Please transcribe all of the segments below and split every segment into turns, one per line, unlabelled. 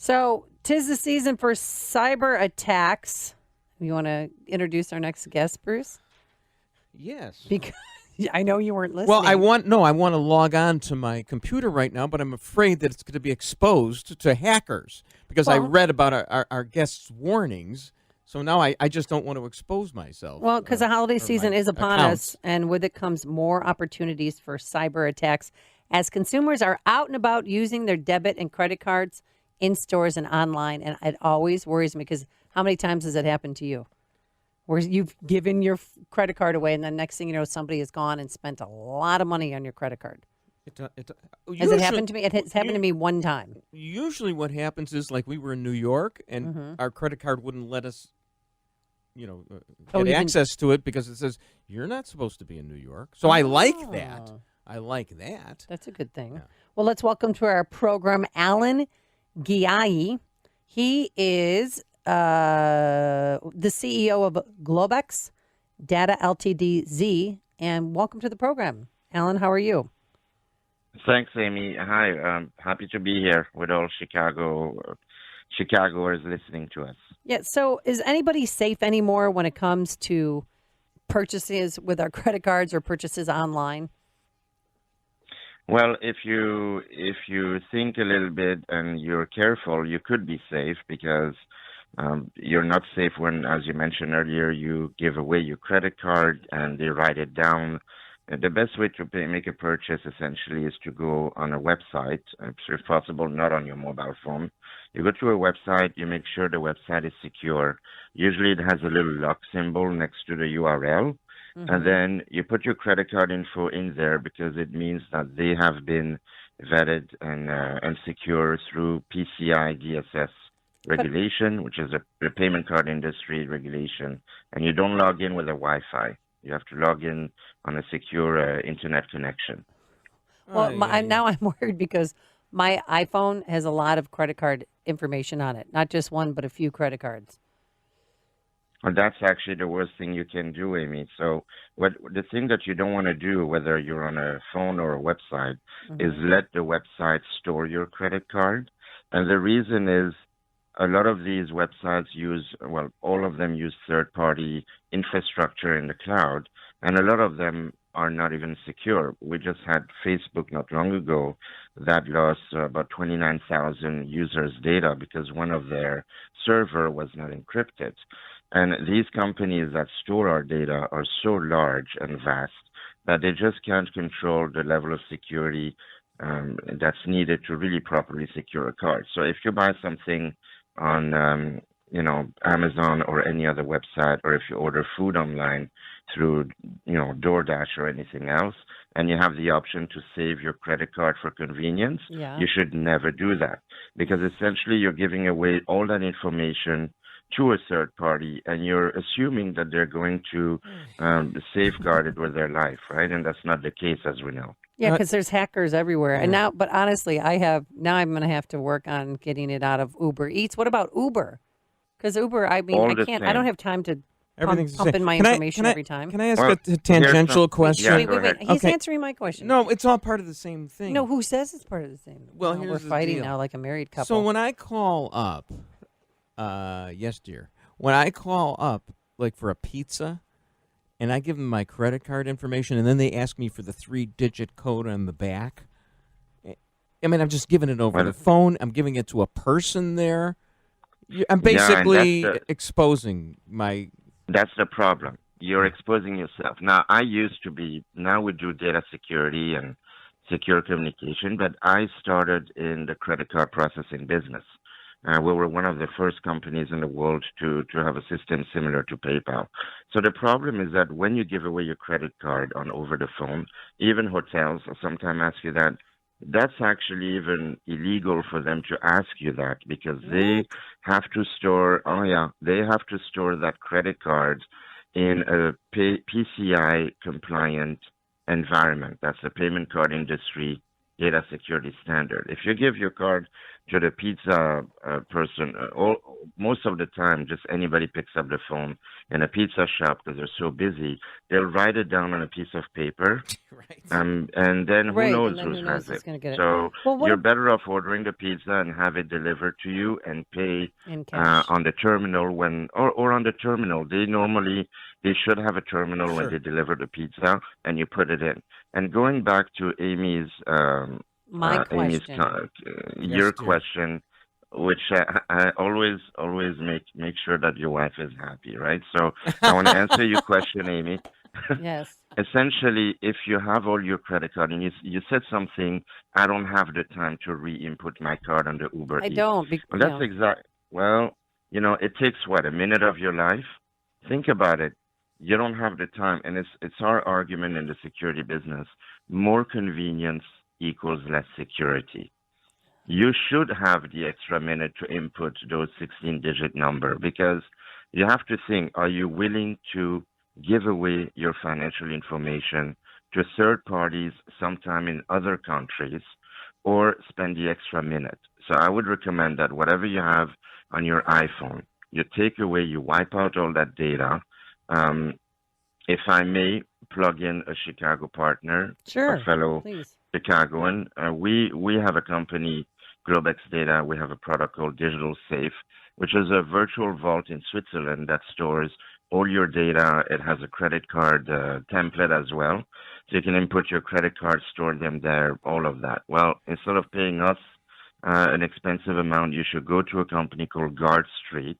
So, tis the season for cyber attacks. You want to introduce our next guest, Bruce?
Yes.
Because I know you weren't
Well,
listening.
I want to log on to my computer right now, but I'm afraid that it's going to be exposed to hackers because I
Well-
read about our guests' warnings. So now I just don't want to expose myself.
Well, because the holiday
or
season
my
is upon
accounts.
us, and with it comes more opportunities for cyber attacks as consumers are out and about using their debit and credit cards in stores and online. And it always worries me because how many times has it happened to you? Where you've given your credit card away, and then next thing you know, somebody has gone and spent a lot of money on your credit card. Has it happened to me? It has happened to me one time.
Usually what happens is like we were in New York and
Mm-hmm.
our credit card wouldn't let us,
Oh,
get
you
access to it because it says you're not supposed to be in New York. So I like that.
Oh.
I like that.
That's a good thing.
Yeah.
Well, let's welcome to our program Alain Ghiai. He is the CEO of GlobeX Data Ltd. And welcome to the program. Alan, how are you?
Thanks, Amy. Hi, I'm happy to be here with all Chicagoers listening to us.
Yeah, so is anybody safe anymore when it comes to purchases with our credit cards or purchases online?
Well, if you think a little bit and you're careful, you could be safe because you're not safe when, as you mentioned earlier, you give away your credit card and they write it down. The best way to make a purchase essentially is to go on a website, if possible, not on your mobile phone. You go to a website, you make sure the website is secure. Usually it has a little lock symbol next to the URL. And then you put your credit card info in there because it means that they have been vetted and secure through PCI DSS regulation, which is a payment card industry regulation. And you don't log in with a Wi-Fi. You have to log in on a secure internet connection.
Well, now I'm worried because my iPhone has a lot of credit card information on it. Not just one, but a few credit cards.
And that's actually the worst thing you can do, Amy. So the thing that you don't want to do, whether you're on a phone or a website, is let the website store your credit card. And the reason is a lot of these websites all of them use third-party infrastructure in the cloud, and a lot of them are not even secure. We just had Facebook not long ago that lost about 29,000 users' data because one of their server was not encrypted. And these companies that store our data are so large and vast that they just can't control the level of security that's needed to really properly secure a card. So if you buy something on Amazon or any other website, or if you order food online through DoorDash or anything else, and you have the option to save your credit card for convenience, you should never do that because essentially you're giving away all that information to a third party, and you're assuming that they're going to safeguard it with their life, right? And that's not the case, as we know.
Yeah, because there's hackers everywhere. And now, but honestly, I'm going to have to work on getting it out of Uber Eats. What about Uber? Because Uber, I don't have time to pump in my information every time.
Can I ask a tangential question?
Wait. He's answering my question.
No, it's all part of the same thing.
No, who says it's part of the same?
Well,
we're
here's the
fighting
deal.
now like a married couple.
So when I call up, yes, dear. When I call up, like for a pizza, and I give them my credit card information, and then they ask me for the 3-digit code on the back, I mean, I'm just giving it over the phone. I'm giving it to a person there. I'm basically exposing my...
That's the problem. You're exposing yourself. Now, now we do data security and secure communication, but I started in the credit card processing business. We were one of the first companies in the world to have a system similar to PayPal. So the problem is that when you give away your credit card over the phone, even hotels sometimes ask you that. That's actually even illegal for them to ask you that because they have to store. They have to store that credit card in a PCI compliant environment. That's the payment card industry data security standard. If you give your card to the pizza person. Most of the time, just anybody picks up the phone in a pizza shop because they're so busy. They'll write it down on a piece of paper,
Right.
and then who
Right,
knows
and then
who
who
has
knows who's
it.
going to get it?
So
Well, what
you're better off ordering the pizza and have it delivered to you and pay
in cash?
on the terminal or on the terminal. They should have a terminal when
Sure.
they deliver the pizza and you put it in. And going back to
My
Amy's
question.
Yes,
your
dear.
question, which I always make sure that your wife is happy, right? So I want to answer your question, Amy.
Yes,
Essentially, if you have all your credit card and you said something, I don't have the time to re-input my card on the Uber
I
Eats.
don't.
Well, that's exact. Well, it takes what, a minute of your life? Think about it. You don't have the time, and it's our argument in the security business. More convenience equals less security. You should have the extra minute to input those 16-digit number because you have to think, are you willing to give away your financial information to third parties sometime in other countries or spend the extra minute? So I would recommend that whatever you have on your iPhone, you take away, you wipe out all that data. Um, if I may plug in a Chicago partner, a
sure.
fellow
Please.
Chicagoan, we have a company, GlobeX Data. We have a product called Digital Safe, which is a virtual vault in Switzerland that stores all your data. It has a credit card template as well, so you can input your credit card, store them there, all of that. Well, instead of paying us an expensive amount, you should go to a company called Guard Street.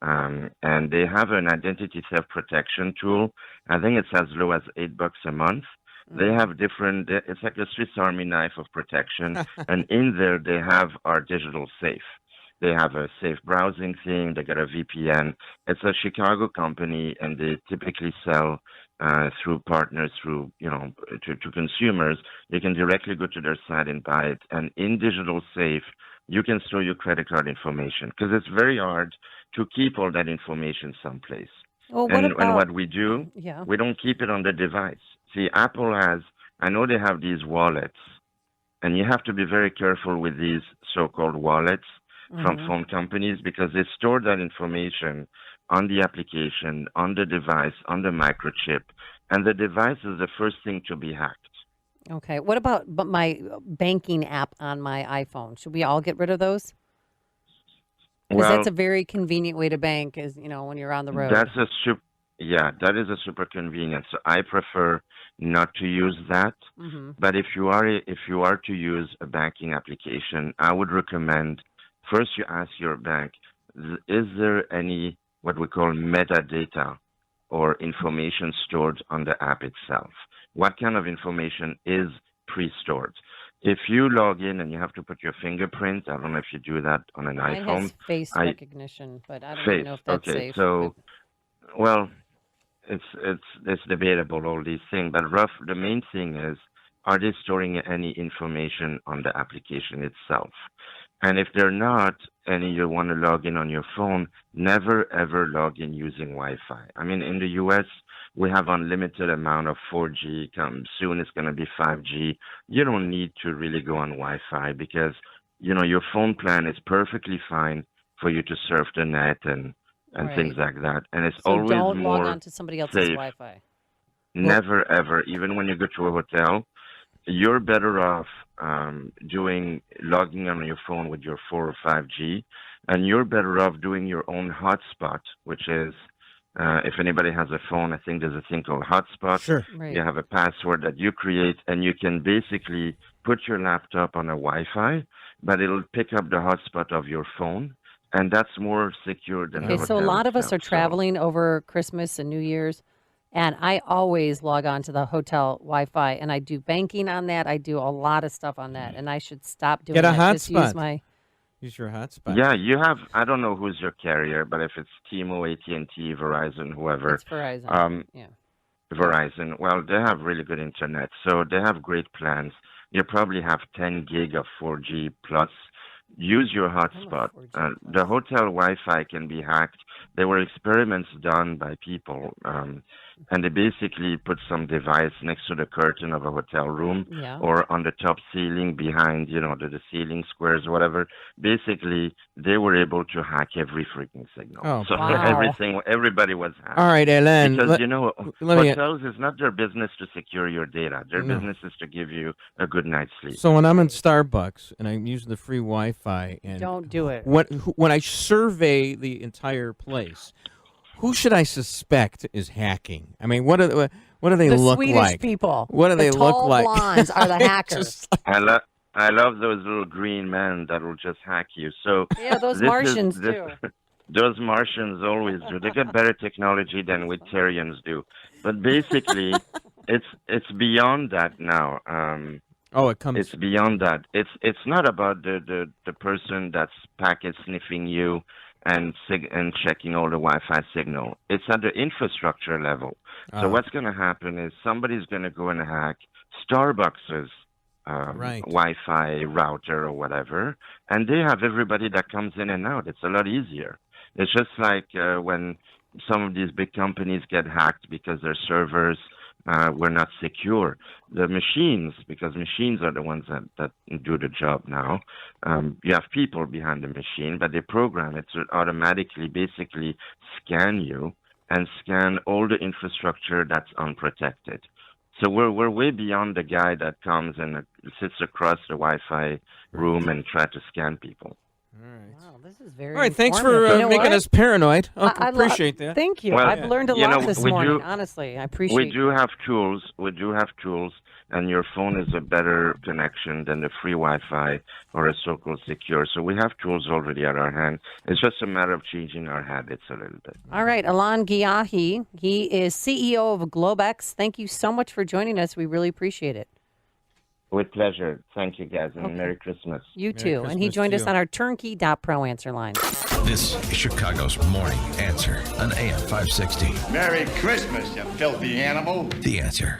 And they have an identity theft protection tool. I think it's as low as $8 a month. They have different, it's like a Swiss Army knife of protection. And in there, they have our digital safe. They have a safe browsing thing. They got a VPN. It's a Chicago company, and they typically sell through partners, to consumers. You can directly go to their site and buy it. And in digital safe, you can store your credit card information because it's very hard to keep all that information someplace.
Well, what
And
about?
what we do,
Yeah.
we don't keep it on the device. See, Apple has, I know they have these wallets, and you have to be very careful with these so-called wallets from
Hmm.
phone companies because they store that information on the application, on the device, on the microchip, and the device is the first thing to be hacked.
Okay. What about my banking app on my iPhone? Should we all get rid of those? Because that's
Well,
a very convenient way to bank, is when you're on the road.
that's a super, yeah, that is a super convenient. So I prefer not to use that.
Hmm.
But if you are to use a banking application, I would recommend first you ask your bank, is there any what we call metadata or information stored on the app itself? What kind of information is pre-stored? If you log in and you have to put your fingerprint, I don't know if you do that on an
Mine
iPhone.
has face
I
recognition, but I don't even
face.
know if that's
Okay,
safe. But
so well, it's debatable all these things, but the main thing is, are they storing any information on the application itself? And if they're not, and you want to log in on your phone, never ever log in using Wi-Fi. I mean, in the U.S., we have unlimited amount of 4G. Come soon, it's going to be 5G. You don't need to really go on Wi-Fi because your phone plan is perfectly fine for you to surf the net and things
right.
like that. And it's
So
always
don't log
more
on to somebody else's
safe.
Wi-Fi.
Well,
Never ever, even when you go to a hotel, you're better off doing logging on your phone with your 4 or 5G, and you're better off doing your own hotspot, which is if anybody has a phone, I think there's a thing called hotspot.
sure.
You
Right.
have a password that you create, and you can basically put your laptop on a Wi-Fi, but it'll pick up the hotspot of your phone, and that's more secure than the
Okay,
Wow.
so a
hotel
lot of us
itself.
are
So.
traveling over Christmas and New Year's, and I always log on to the hotel Wi-Fi, and I do banking on that. I do a lot of stuff on that, and I should stop
Get
doing
a
that. Just use
hotspot.
my.
Use your hotspot.
Yeah, you have. I don't know who's your carrier, but if it's T-Mobile, AT&T, Verizon, whoever,
It's Verizon.
um,
Yeah.
Verizon, well, they have really good internet, so they have great plans. You probably have 10 gig of 4G plus. use your hotspot.
4G
The hotel Wi-Fi can be hacked. There were experiments done by people, and they basically put some device next to the curtain of a hotel room
Yeah.
or on the top ceiling behind, the ceiling squares or whatever. Basically, they were able to hack every freaking signal.
Oh,
So
wow.
everybody was hacked.
All right, Alain.
Because,
let me.
hotels is not their business to secure your data. Their
No.
business is to give you a good night's sleep.
So when I'm in Starbucks and I'm using the free Wi-Fi, and
Don't do it.
when I survey the entire place, who should I suspect is hacking? I mean, what do they
The
look
Swedish
like?
people.
What do
the
they look
tall
like?
blondes are the hackers.
I love those little green men that will just hack you. So
Yeah, those
this
Martians
is this,
too.
those Martians always do. They get better technology than we Terrians do. But basically, it's beyond that now.
Oh, it comes.
It's beyond that. It's not about the person that's packet sniffing you and checking all the Wi-Fi signal. It's at the infrastructure level. So what's going to happen is somebody's going to go and hack Starbucks's
Right.
Wi-Fi router or whatever, and they have everybody that comes in and out. It's a lot easier. It's just like when some of these big companies get hacked because their servers were not secure. The machines, because machines are the ones that do the job now, you have people behind the machine, but they program it to automatically basically scan you and scan all the infrastructure that's unprotected. So we're way beyond the guy that comes and sits across the Wi-Fi room and try to scan people.
All right.
Wow, this is very
All right. Thanks for
informative. You know
making
what?
us paranoid.
I
Appreciate that.
Thank you.
Well,
I've learned a
you
lot
know,
this
we
morning.
do-
Honestly, I appreciate
We do have tools. And your phone is a better connection than the free Wi-Fi or a so-called secure. So we have tools already at our hand. It's just a matter of changing our habits a little bit.
All right, Alain Ghiai, he is CEO of GlobeX. Thank you so much for joining us. We really appreciate it.
With pleasure. Thank you, guys, and
Okay.
Merry Christmas.
You
Merry
too. And he
Christmas
joined
to
us
you.
on our turnkey.pro answer line.
This is Chicago's Morning Answer on AM 560.
Merry Christmas, you filthy animal.
The Answer.